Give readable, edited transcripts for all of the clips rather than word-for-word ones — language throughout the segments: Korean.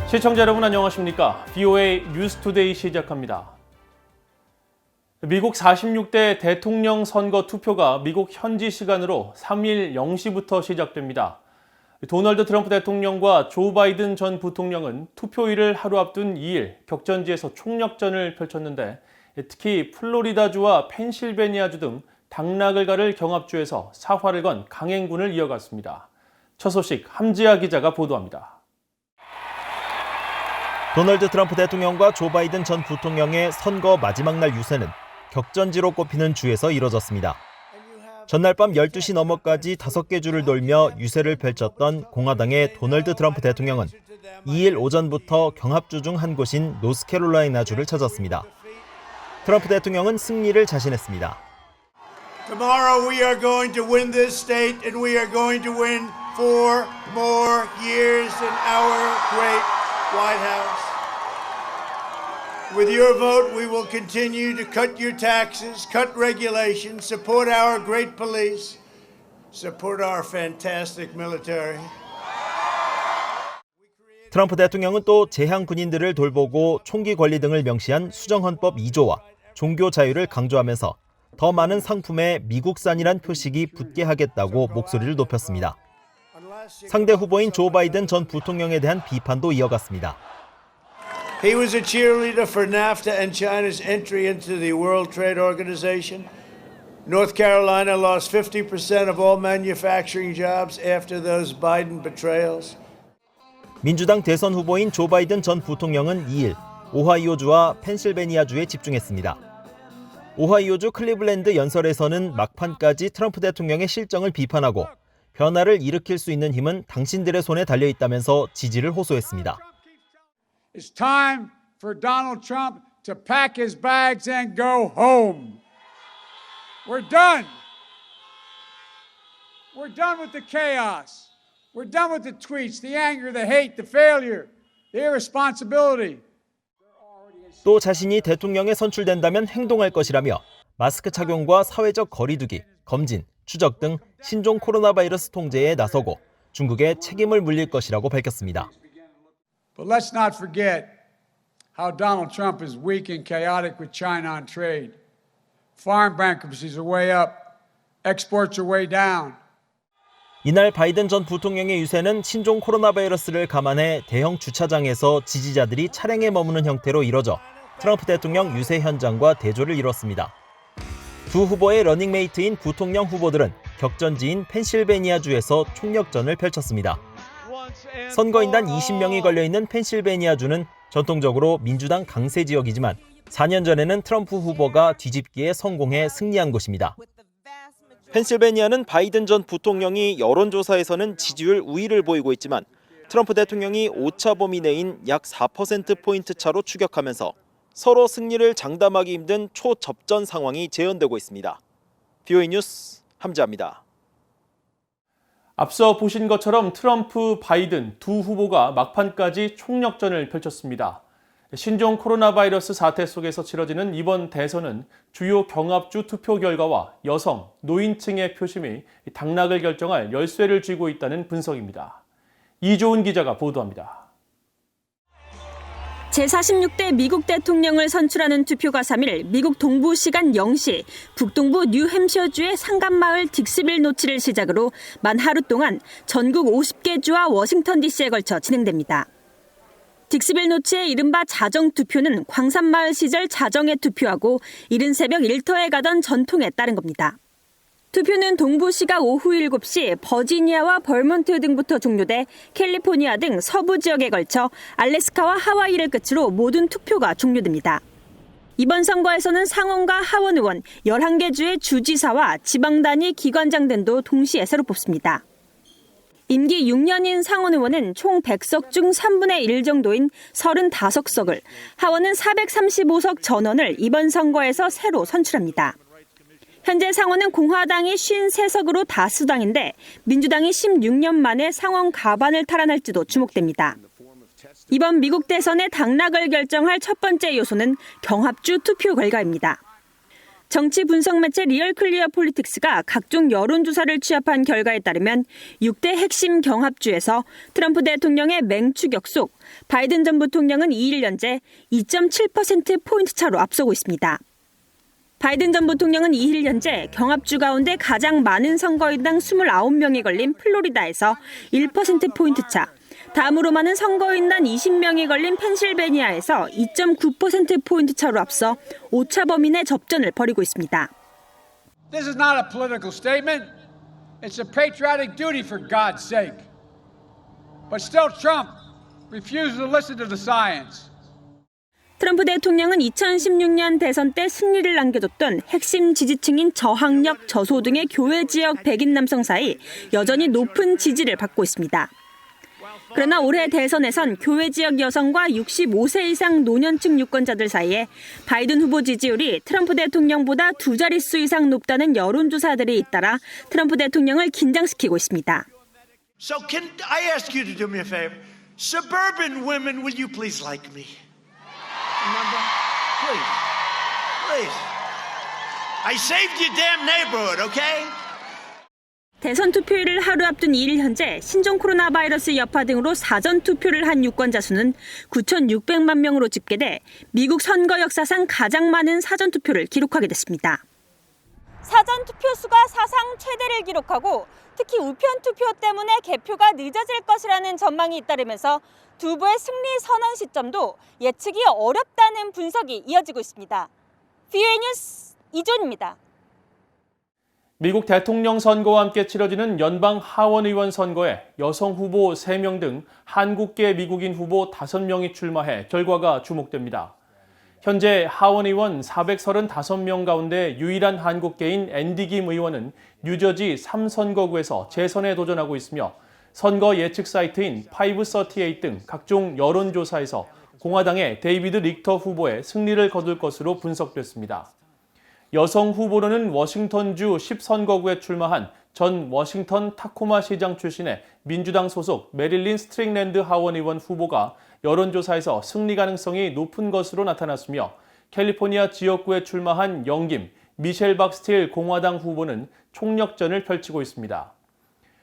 시청자 여러분 안녕하십니까? VOA 뉴스투데이 시작합니다. 미국 46대 대통령 선거 투표가 미국 현지 시간으로 3일 0시부터 시작됩니다. 도널드 트럼프 대통령과 조 바이든 전 부통령은 투표일을 하루 앞둔 2일 격전지에서 총력전을 펼쳤는데 특히 플로리다주와 펜실베니아주 등 당락을 가를 경합주에서 사활을 건 강행군을 이어갔습니다. 첫 소식 함지아 기자가 보도합니다. 도널드 트럼프 대통령과 조 바이든 전 부통령의 선거 마지막 날 유세는 격전지로 꼽히는 주에서 이뤄졌습니다. 전날 밤 12시 넘어까지 5개 주를 돌며 유세를 펼쳤던 공화당의 도널드 트럼프 대통령은 2일 오전부터 경합주 중 한 곳인 노스캐롤라이나주를 찾았습니다. 트럼프 대통령은 승리를 자신했습니다. Tomorrow we are going to win this state and we are going to win 4 more years in our great White House. With your vote, we will continue to cut your taxes, cut regulations, support our great police, support our fantastic military. 트럼프 대통령은 또 제향 군인들을 돌보고 총기 권리 등을 명시한 수정헌법 2조와 종교 자유를 강조하면서 더 많은 상품에 미국산이란 표식이 붙게 하겠다고 목소리를 높였습니다. 상대 후보인 조 바이든 전 부통령에 대한 비판도 이어갔습니다. He was a cheerleader for NAFTA and China's entry into the World Trade Organization. North Carolina lost 50% of all manufacturing jobs after those Biden betrayals. 민주당 대선 후보인 조 바이든 전 부통령은 2일 오하이오주와 펜실베니아주에 집중했습니다. 오하이오주 클리블랜드 연설에서는 막판까지 트럼프 대통령의 실정을 비판하고 변화를 일으킬 수 있는 힘은 당신들의 손에 달려있다면서 지지를 호소했습니다. It's time for Donald Trump to pack his bags and go home. We're done. We're done with the chaos. We're done with the tweets, the anger, the hate, the failure, the irresponsibility. 또 자신이 대통령에 선출된다면 행동할 것이라며 마스크 착용과 사회적 거리두기, 검진, 추적 등 신종 코로나 바이러스 통제에 나서고 중국에 책임을 물릴 것이라고 밝혔습니다. But let's not forget how Donald Trump is weak and chaotic with China on trade. Farm bankruptcies are way up. Exports are way down. 이날 바이든 전 부통령의 유세는 신종 코로나 바이러스를 감안해 대형 주차장에서 지지자들이 차량에 머무는 형태로 이뤄져 트럼프 대통령 유세 현장과 대조를 이뤘습니다. 두 후보의 러닝메이트인 부통령 후보들은 격전지인 펜실베니아주에서 총력전을 펼쳤습니다. 선거인단 20명이 걸려있는 펜실베니아주는 전통적으로 민주당 강세 지역이지만 4년 전에는 트럼프 후보가 뒤집기에 성공해 승리한 곳입니다. 펜실베니아는 바이든 전 부통령이 여론조사에서는 지지율 우위를 보이고 있지만 트럼프 대통령이 오차 범위 내인 약 4%포인트 차로 추격하면서 서로 승리를 장담하기 힘든 초접전 상황이 재현되고 있습니다. VOA 뉴스 함지아입니다. 앞서 보신 것처럼 트럼프, 바이든 두 후보가 막판까지 총력전을 펼쳤습니다. 신종 코로나 바이러스 사태 속에서 치러지는 이번 대선은 주요 경합주 투표 결과와 여성, 노인층의 표심이 당락을 결정할 열쇠를 쥐고 있다는 분석입니다. 이조은 기자가 보도합니다. 제46대 미국 대통령을 선출하는 투표가 3일 미국 동부 시간 0시 북동부 뉴햄셔주의 상간마을 딕스빌 노치를 시작으로 만 하루 동안 전국 50개 주와 워싱턴 DC에 걸쳐 진행됩니다. 딕스빌 노치의 이른바 자정투표는 광산마을 시절 자정에 투표하고 이른 새벽 일터에 가던 전통에 따른 겁니다. 투표는 동부 시각 오후 7시 버지니아와 벌몬트 등부터 종료돼 캘리포니아 등 서부 지역에 걸쳐 알래스카와 하와이를 끝으로 모든 투표가 종료됩니다. 이번 선거에서는 상원과 하원 의원 11개 주의 주지사와 지방단위 기관장 등도 동시에 새로 뽑습니다. 임기 6년인 상원 의원은 총 100석 중 3분의 1 정도인 35석을, 하원은 435석 전원을 이번 선거에서 새로 선출합니다. 현재 상원은 공화당이 53석으로 다수당인데 민주당이 16년 만에 상원 가반을 탈환할지도 주목됩니다. 이번 미국 대선의 당락을 결정할 첫 번째 요소는 경합주 투표 결과입니다. 정치 분석 매체 리얼클리어 폴리틱스가 각종 여론조사를 취합한 결과에 따르면 6대 핵심 경합주에서 트럼프 대통령의 맹추격 속 바이든 전 부통령은 2일 현재 2.7%포인트 차로 앞서고 있습니다. 바이든 전 부통령은 2일 현재 경합주 가운데 가장 많은 선거인당 29명이 걸린 플로리다에서 1%포인트 차, 다음으로 많은 선거인단 20명이 걸린 펜실베니아에서 2.9%포인트 차로 앞서 오차 범위 내 접전을 벌이고 있습니다. This is not a political statement. It's a patriotic duty for God's sake. But still Trump refuses to listen to the science. 트럼프 대통령은 2016년 대선 때 승리를 남겨줬던 핵심 지지층인 저학력, 저소득의 교외 지역 백인 남성 사이 여전히 높은 지지를 받고 있습니다. 그러나 올해 대선에선 교외 지역 여성과 65세 이상 노년층 유권자들 사이에 바이든 후보 지지율이 트럼프 대통령보다 2자릿수 이상 높다는 여론조사들이 잇따라 트럼프 대통령을 긴장시키고 있습니다. So can I ask you to do me a favor? Suburban women, will you please like me? Remember? Please. I saved your damn neighborhood, okay? 대선 투표일을 하루 앞둔 2일 현재 신종 코로나 바이러스 여파 등으로 사전 투표를 한 유권자 수는 9,600만 명으로 집계돼 미국 선거 역사상 가장 많은 사전 투표를 기록하게 됐습니다. 사전 투표 수가 사상 최대를 기록하고 특히 우편 투표 때문에 개표가 늦어질 것이라는 전망이 잇따르면서 두 후보의 승리 선언 시점도 예측이 어렵다는 분석이 이어지고 있습니다. VOA 뉴스 이존입니다. 미국 대통령 선거와 함께 치러지는 연방 하원의원 선거에 여성 후보 3명 등 한국계 미국인 후보 5명이 출마해 결과가 주목됩니다. 현재 하원의원 435명 가운데 유일한 한국계인 앤디 김 의원은 뉴저지 3선거구에서 재선에 도전하고 있으며 선거 예측 사이트인 538 등 각종 여론조사에서 공화당의 데이비드 릭터 후보의 승리를 거둘 것으로 분석됐습니다. 여성 후보로는 워싱턴주 10선거구에 출마한 전 워싱턴 타코마 시장 출신의 민주당 소속 메릴린 스트링랜드 하원의원 후보가 여론조사에서 승리 가능성이 높은 것으로 나타났으며 캘리포니아 지역구에 출마한 영김, 미셸 박스틸 공화당 후보는 총력전을 펼치고 있습니다.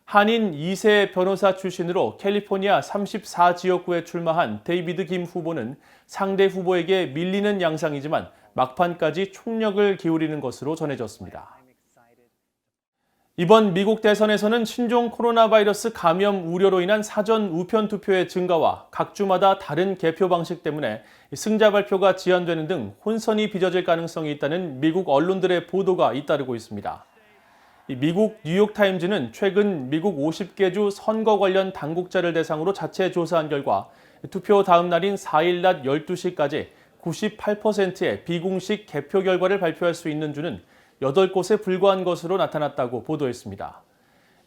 한인 2세 변호사 출신으로 캘리포니아 34지역구에 출마한 데이비드 김 후보는 상대 후보에게 밀리는 양상이지만 막판까지 총력을 기울이는 것으로 전해졌습니다. 이번 미국 대선에서는 신종 코로나 바이러스 감염 우려로 인한 사전 우편 투표의 증가와 각 주마다 다른 개표 방식 때문에 승자 발표가 지연되는 등 혼선이 빚어질 가능성이 있다는 미국 언론들의 보도가 잇따르고 있습니다. 미국 뉴욕타임즈는 최근 미국 50개 주 선거 관련 당국자를 대상으로 자체 조사한 결과 투표 다음 날인 4일 낮 12시까지 98%의 비공식 개표 결과를 발표할 수 있는 주는 8곳에 불과한 것으로 나타났다고 보도했습니다.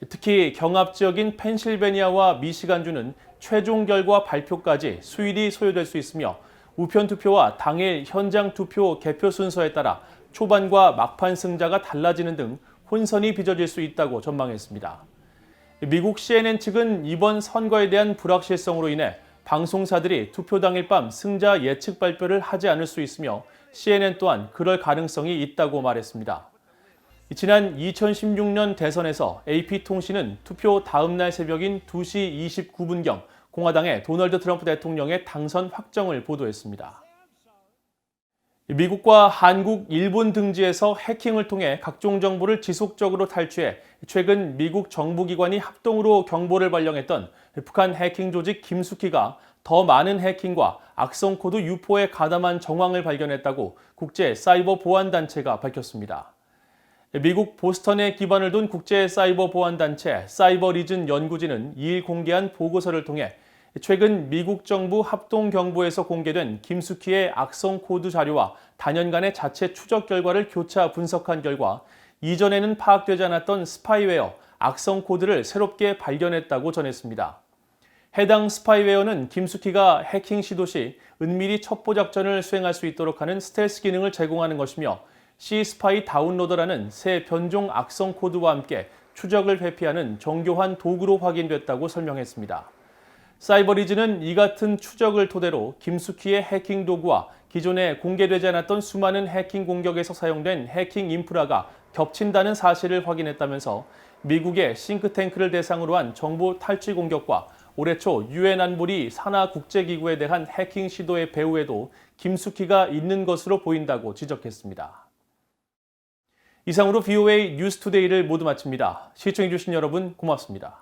특히 경합 지역인 펜실베니아와 미시간주는 최종 결과 발표까지 수일이 소요될 수 있으며 우편 투표와 당일 현장 투표 개표 순서에 따라 초반과 막판 승자가 달라지는 등 혼선이 빚어질 수 있다고 전망했습니다. 미국 CNN 측은 이번 선거에 대한 불확실성으로 인해 방송사들이 투표 당일 밤 승자 예측 발표를 하지 않을 수 있으며 CNN 또한 그럴 가능성이 있다고 말했습니다. 지난 2016년 대선에서 AP통신은 투표 다음 날 새벽인 2시 29분경 공화당의 도널드 트럼프 대통령의 당선 확정을 보도했습니다. 미국과 한국, 일본 등지에서 해킹을 통해 각종 정보를 지속적으로 탈취해 최근 미국 정부기관이 합동으로 경보를 발령했던 북한 해킹 조직 김숙희가 더 많은 해킹과 악성 코드 유포에 가담한 정황을 발견했다고 국제 사이버 보안 단체가 밝혔습니다. 미국 보스턴에 기반을 둔 국제 사이버 보안 단체 사이버 리즌 연구진은 2일 공개한 보고서를 통해 최근 미국 정부 합동 경보에서 공개된 김숙희의 악성 코드 자료와 단연간의 자체 추적 결과를 교차 분석한 결과 이전에는 파악되지 않았던 스파이웨어, 악성 코드를 새롭게 발견했다고 전했습니다. 해당 스파이웨어는 김숙희가 해킹 시도 시 은밀히 첩보 작전을 수행할 수 있도록 하는 스텔스 기능을 제공하는 것이며 C-스파이 다운로더라는 새 변종 악성 코드와 함께 추적을 회피하는 정교한 도구로 확인됐다고 설명했습니다. 사이버리즈는 이 같은 추적을 토대로 김숙희의 해킹 도구와 기존에 공개되지 않았던 수많은 해킹 공격에서 사용된 해킹 인프라가 겹친다는 사실을 확인했다면서 미국의 싱크탱크를 대상으로 한 정보 탈취 공격과 올해 초 유엔 안보리 산하 국제기구에 대한 해킹 시도의 배후에도 김숙희가 있는 것으로 보인다고 지적했습니다. 이상으로 VOA 뉴스투데이를 모두 마칩니다. 시청해주신 여러분 고맙습니다.